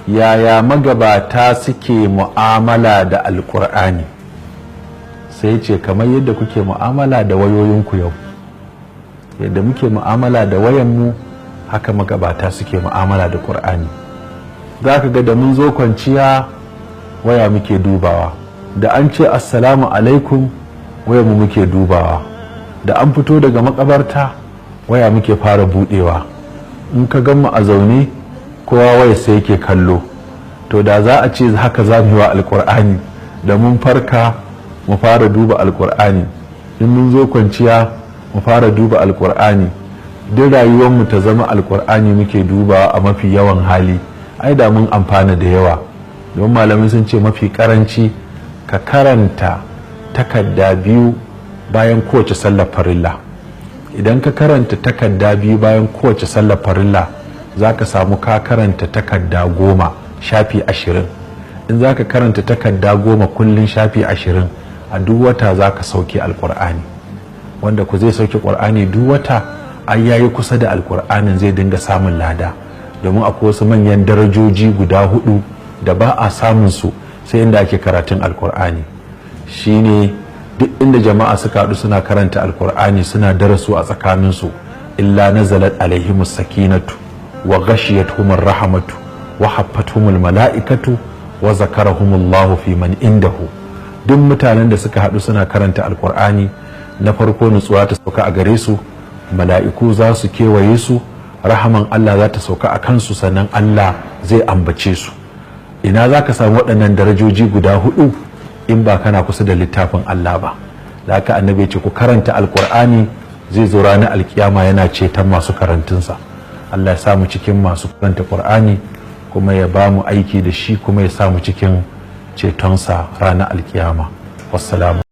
yaya magabata suke mu'amala da alkur'ani? Sai ce kamar yadda kuke mu'amala da wayoyinku yau, yadda muke mu'amala da wayanmu haka magabata suke mu'amala da Qur'ani. Za ka ga da mun zo kwanciya waya muke dubawa, da an ce assalamu alaikum wayanmu muke dubawa, da an fito daga makabarta waya muke fara budewa, in ka gan mu a zaune kowa waya sai yake kallo. To da za a ce haka za mu yi wa alkur'ani, da mun farka mu fara duba alkur'ani, in mun zo kwanciya mu fara duba alkur'ani, duk rayuwarmu ta zama alkur'ani muke duba a mafi yawan hali, ai da mun amfana da yawa. don malamai sun ce mafi karanci ka karanta takarda biyu bayan kowace sallar farilla. Idan ka karanta takarda biyu bayan kowace sallar farilla za ka samu ka karanta takarda 10 shafi 20. in za ka karanta takarda 10 kullum shafi 20 a duk wata za ka sauke alkur'ani, wanda ku zai sauke ƙur'ani duk wata ai yayi kusa da alkur'anin zai dinga samun lada, domin akwai wasu manyan darajoji guda 4 da ba a samun su sai inda ake karatun alkur'ani. Shine duk inda jama'a suka haɗu suna karanta alkur'ani suna darasu a tsakaninsu, illa nazalat alaihimus sakinatu wa ghashiyatuhumur rahmatu wa haffatuhumul mala'ikatu wa zakarahumullahu fi man indahu. Duk mutanen da suka haɗu suna karanta alkur'ani, na farko nutsuwa ta sauka a gare su, mala'iku za su kewaye su, rahaman Allah za ta sauka a kansu, sannan Allah zai ambace su. Ina za ka samu waɗannan darajoji guda 4 in ba kana kusa da littafin Allah ba? Da haka annabi ce ku karanta alkur'ani, zai zo ranar alkiyama yana ceton masu karantunsa. Allah ya samu cikin masu karanta qur'ani, kuma ya ba mu aiki da shi, kuma ya samu cikin cetonsa ranar alkiyama. Wassalamu.